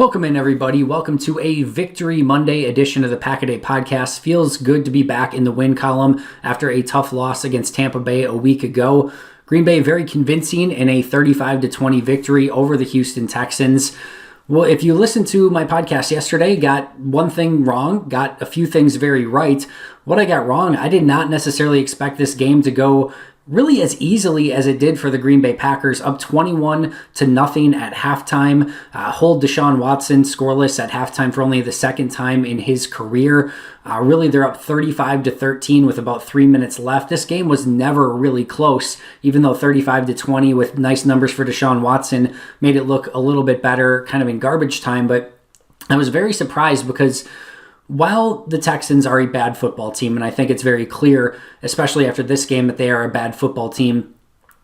Welcome in, everybody. Welcome to a Victory Monday edition of the Pack-A-Day Podcast. Feels good to be back in the win column after a tough loss against Tampa Bay a week ago. Green Bay very convincing in a 35-20 victory over the Houston Texans. Well, if you listened to my podcast yesterday, got one thing wrong, got a few things very right. What I got wrong, I did not necessarily expect this game to go really as easily as it did for the Green Bay Packers, up 21-0 at halftime. Hold Deshaun Watson scoreless at halftime for only the second time in his career. Really, they're up 35-13 with about 3 minutes left. This game was never really close, even though 35-20 with nice numbers for Deshaun Watson made it look a little bit better kind of in garbage time. But I was very surprised because while the Texans are a bad football team, and I think it's very clear, especially after this game, that they are a bad football team,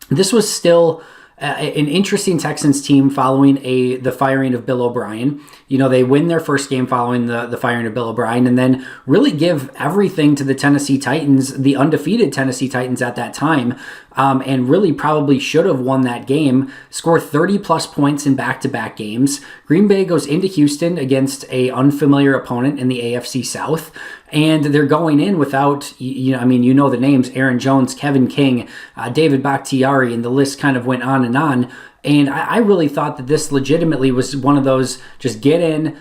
this was still an interesting Texans team following the firing of Bill O'Brien. You know, they win their first game following the firing of Bill O'Brien and then really give everything to the Tennessee Titans, the undefeated Tennessee Titans at that time, and really probably should have won that game, score 30-plus points in back-to-back games. Green Bay goes into Houston against an unfamiliar opponent in the AFC South, and they're going in without, you know the names, Aaron Jones, Kevin King, David Bakhtiari, and the list kind of went on and on. And I really thought that this legitimately was one of those just get in,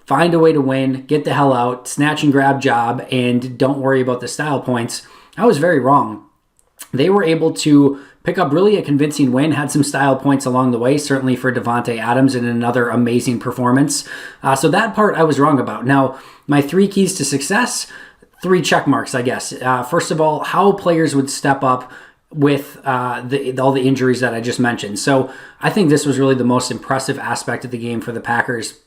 find a way to win, get the hell out, snatch and grab job, and don't worry about the style points. I was very wrong. They were able to pick up really a convincing win, had some style points along the way, certainly for Davante Adams in another amazing performance. So that part I was wrong about. Now, my three keys to success, 3 check marks, I guess. First of all, how players would step up with all the injuries that I just mentioned. So I think this was really the most impressive aspect of the game for the Packers.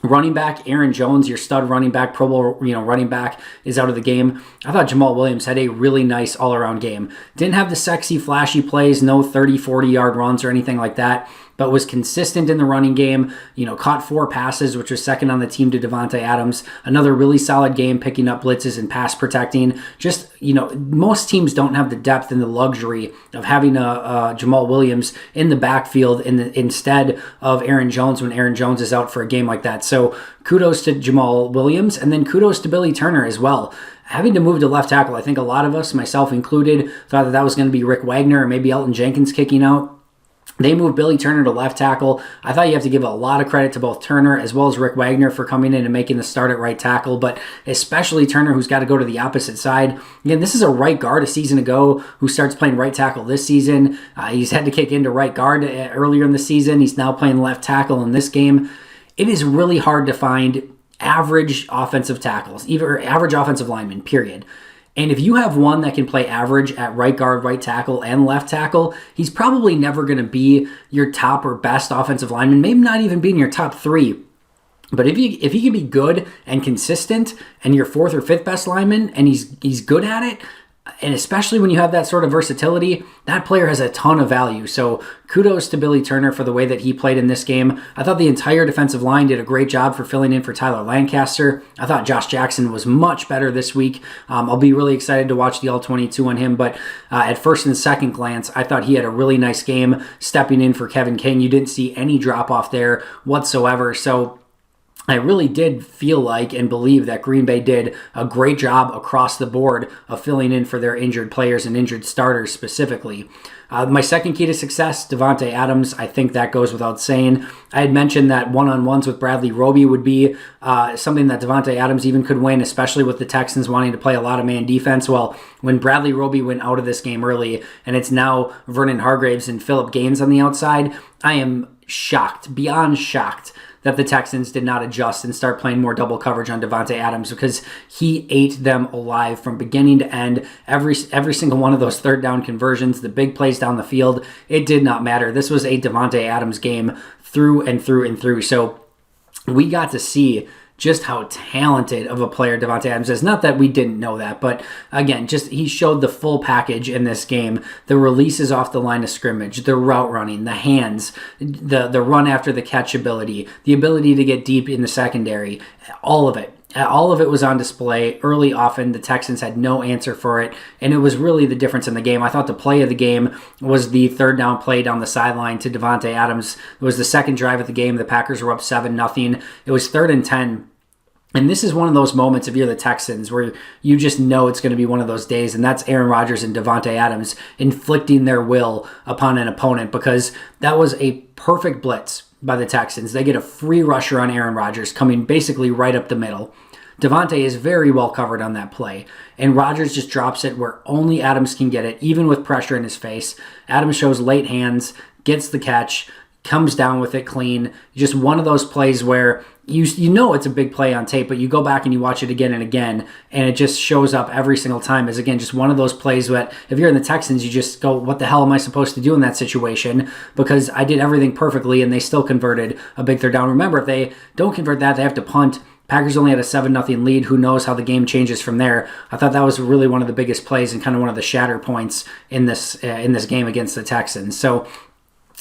Running back Aaron Jones, your stud running back, Pro Bowl running back, is out of the game. I thought Jamal Williams had a really nice all-around game. Didn't have the sexy, flashy plays, no 30, 40-yard runs or anything like that, but was consistent in the running game, caught 4 passes, which was second on the team to Davante Adams. Another really solid game, picking up blitzes and pass protecting. Just, most teams don't have the depth and the luxury of having a Jamal Williams in the backfield instead of Aaron Jones when Aaron Jones is out for a game like that. So kudos to Jamal Williams, and then kudos to Billy Turner as well. Having to move to left tackle, I think a lot of us, myself included, thought that was going to be Rick Wagner or maybe Elton Jenkins kicking out. They moved Billy Turner to left tackle. I thought you have to give a lot of credit to both Turner as well as Rick Wagner for coming in and making the start at right tackle, but especially Turner, who's got to go to the opposite side. Again, this is a right guard a season ago who starts playing right tackle this season. He's had to kick into right guard earlier in the season. He's now playing left tackle in this game. It is really hard to find average offensive tackles, even average offensive linemen, period. And if you have one that can play average at right guard, right tackle, and left tackle, he's probably never going to be your top or best offensive lineman, maybe not even being your top 3. But if he can be good and consistent and your 4th or 5th best lineman and he's good at it, and especially when you have that sort of versatility, that player has a ton of value. So kudos to Billy Turner for the way that he played in this game. I thought the entire defensive line did a great job for filling in for Tyler Lancaster. I thought Josh Jackson was much better this week. I'll be really excited to watch the All-22 on him, but at first and second glance, I thought he had a really nice game stepping in for Kevin King. You didn't see any drop-off there whatsoever, so I really did feel like and believe that Green Bay did a great job across the board of filling in for their injured players and injured starters specifically. My second key to success, Davante Adams, I think that goes without saying. I had mentioned that one-on-ones with Bradley Roby would be something that Davante Adams even could win, especially with the Texans wanting to play a lot of man defense. Well, when Bradley Roby went out of this game early and it's now Vernon Hargreaves and Phillip Gaines on the outside, I am shocked, beyond shocked, that the Texans did not adjust and start playing more double coverage on Davante Adams, because he ate them alive from beginning to end. Every single one of those third down conversions, the big plays down the field, it did not matter. This was a Davante Adams game through and through and through. So we got to see just how talented of a player Davante Adams is. Not that we didn't know that, but again, just he showed the full package in this game. The releases off the line of scrimmage, the route running, the hands, the run after the catch ability, the ability to get deep in the secondary, all of it. All of it was on display early. Often the Texans had no answer for it, and it was really the difference in the game. I thought the play of the game was the third down play down the sideline to Davante Adams. It was the second drive of the game. The Packers were up 7-0. It was 3rd and 10. And this is one of those moments, if you're the Texans, where you just know it's going to be one of those days, and that's Aaron Rodgers and Davante Adams inflicting their will upon an opponent, because that was a perfect blitz by the Texans. They get a free rusher on Aaron Rodgers coming basically right up the middle. Davante is very well covered on that play, and Rodgers just drops it where only Adams can get it, even with pressure in his face. Adams shows late hands, gets the catch, comes down with it clean. Just one of those plays where you know it's a big play on tape, but you go back and you watch it again and again, and it just shows up every single time as, again, just one of those plays that if you're in the Texans, you just go, what the hell am I supposed to do in that situation? Because I did everything perfectly, and they still converted a big third down. Remember, if they don't convert that, they have to punt. Packers only had a 7-0 lead. Who knows how the game changes from there? I thought that was really one of the biggest plays and kind of one of the shatter points in this game against the Texans. So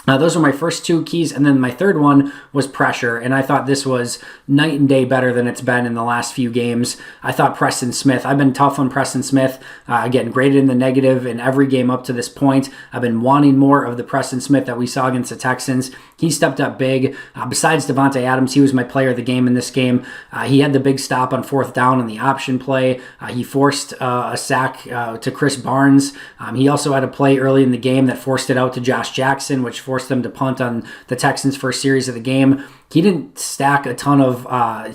those were my first two keys, and then my third one was pressure, and I thought this was night and day better than it's been in the last few games. I thought Preston Smith, I've been tough on Preston Smith, again, graded in the negative in every game up to this point. I've been wanting more of the Preston Smith that we saw against the Texans. He stepped up big. Besides Davante Adams, he was my player of the game in this game. He had the big stop on 4th down on the option play. He forced a sack to Chris Barnes. He also had a play early in the game that forced it out to Josh Jackson, which forced them to punt on the Texans' first series of the game. He didn't stack a ton of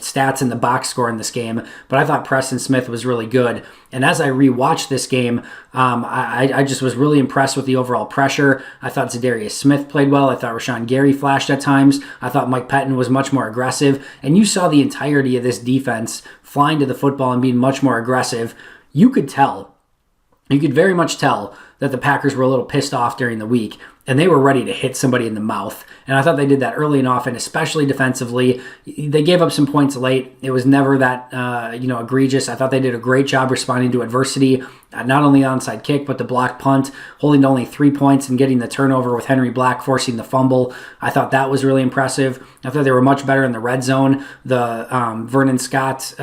stats in the box score in this game, but I thought Preston Smith was really good. And as I rewatched this game, I just was really impressed with the overall pressure. I thought Zadarius Smith played well. I thought Rashawn Gary flashed at times. I thought Mike Pettin was much more aggressive. And you saw the entirety of this defense flying to the football and being much more aggressive. You could very much tell that the Packers were a little pissed off during the week, and they were ready to hit somebody in the mouth. And I thought they did that early and often, especially defensively. They gave up some points late. It was never that egregious. I thought they did a great job responding to adversity, not only the onside kick, but the block punt, holding to only 3 points and getting the turnover with Henry Black forcing the fumble. I thought that was really impressive. I thought they were much better in the red zone. The Vernon Scott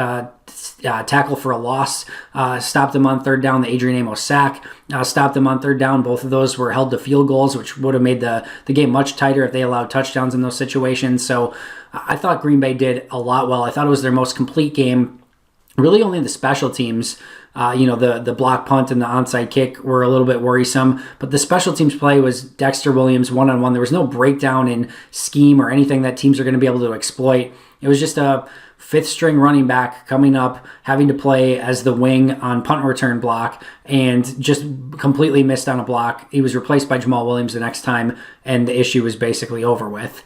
tackle for a loss stopped them on 3rd down. The Adrian Amos sack stopped them on 3rd down. Both of those were held to field goals, which would have made the game much tighter if they allowed touchdowns in those situations. So I thought Green Bay did a lot well. I thought it was their most complete game. Really only the special teams, the block punt and the onside kick were a little bit worrisome, but the special teams play was Dexter Williams one-on-one. There was no breakdown in scheme or anything that teams are going to be able to exploit. It was just a 5th-string running back coming up, having to play as the wing on punt and return block, and just completely missed on a block. He was replaced by Jamal Williams the next time, and the issue was basically over with.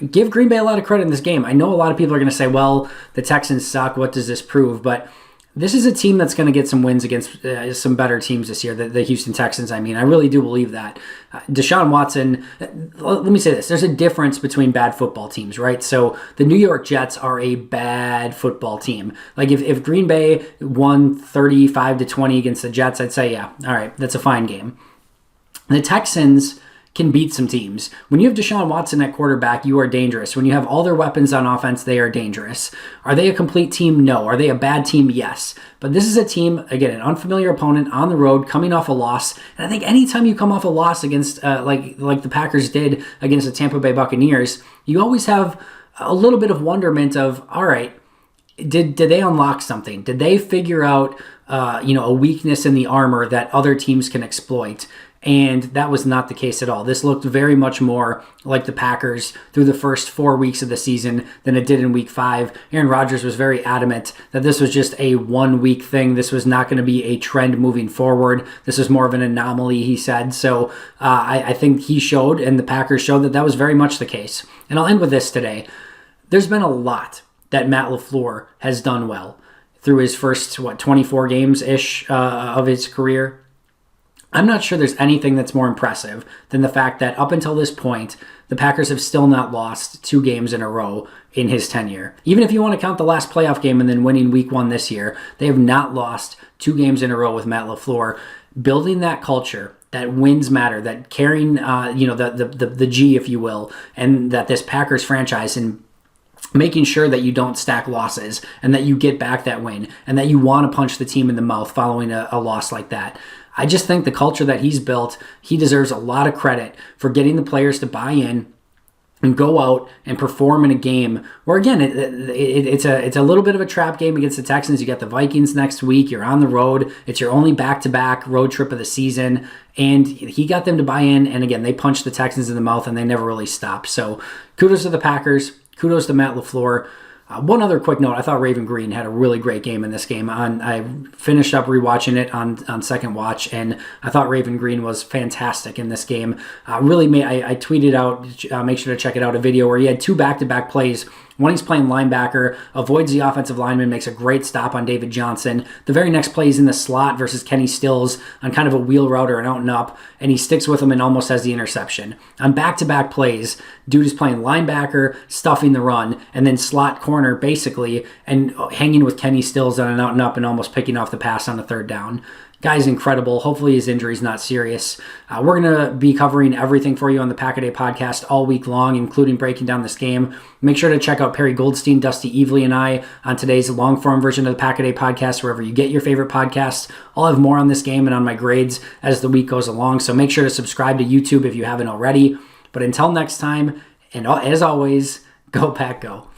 Give Green Bay a lot of credit in this game. I know a lot of people are going to say, well, the Texans suck. What does this prove? But this is a team that's going to get some wins against some better teams this year, the Houston Texans. I really do believe that. Deshaun Watson, let me say this. There's a difference between bad football teams, right? So the New York Jets are a bad football team. Like if Green Bay won 35-20 against the Jets, I'd say, yeah, all right, that's a fine game. The Texans can beat some teams. When you have Deshaun Watson at quarterback, you are dangerous. When you have all their weapons on offense, they are dangerous. Are they a complete team? No. Are they a bad team? Yes. But this is a team, again, an unfamiliar opponent on the road, coming off a loss. And I think anytime you come off a loss against, like the Packers did against the Tampa Bay Buccaneers, you always have a little bit of wonderment of, all right, did they unlock something? Did they figure out, a weakness in the armor that other teams can exploit? And that was not the case at all. This looked very much more like the Packers through the first 4 weeks of the season than it did in week 5. Aaron Rodgers was very adamant that this was just a 1-week thing. This was not going to be a trend moving forward. This was more of an anomaly, he said. So I think he showed, and the Packers showed, that was very much the case. And I'll end with this today. There's been a lot that Matt LaFleur has done well through his first, 24 games-ish of his career. I'm not sure there's anything that's more impressive than the fact that up until this point, the Packers have still not lost 2 games in a row in his tenure. Even if you want to count the last playoff game and then winning week 1 this year, they have not lost 2 games in a row with Matt LaFleur. Building that culture, that wins matter, that carrying, the G, if you will, and that this Packers franchise, and making sure that you don't stack losses and that you get back that win and that you want to punch the team in the mouth following a loss like that. I just think the culture that he's built, he deserves a lot of credit for getting the players to buy in and go out and perform in a game where, again, it's a little bit of a trap game against the Texans. You got the Vikings next week. You're on the road. It's your only back-to-back road trip of the season. And he got them to buy in. And, again, they punched the Texans in the mouth, and they never really stopped. So kudos to the Packers. Kudos to Matt LaFleur. One other quick note, I thought Raven Green had a really great game in this game. I finished up rewatching it on second watch, and I thought Raven Green was fantastic in this game. I tweeted out, make sure to check it out, a video where he had 2 back-to-back plays. One, he's playing linebacker, avoids the offensive lineman, makes a great stop on David Johnson. The very next play is in the slot versus Kenny Stills on kind of a wheel route or an out and up, and he sticks with him and almost has the interception. On back-to-back plays, dude is playing linebacker, stuffing the run, and then slot corner, basically, and hanging with Kenny Stills on an out and up and almost picking off the pass on the third down. Guy's incredible. Hopefully his injury's not serious. We're going to be covering everything for you on the Pack-A-Day podcast all week long, including breaking down this game. Make sure to check out Perry Goldstein, Dusty Evely, and I on today's long-form version of the Pack-A-Day podcast, wherever you get your favorite podcasts. I'll have more on this game and on my grades as the week goes along, so make sure to subscribe to YouTube if you haven't already. But until next time, and as always, go Pack Go.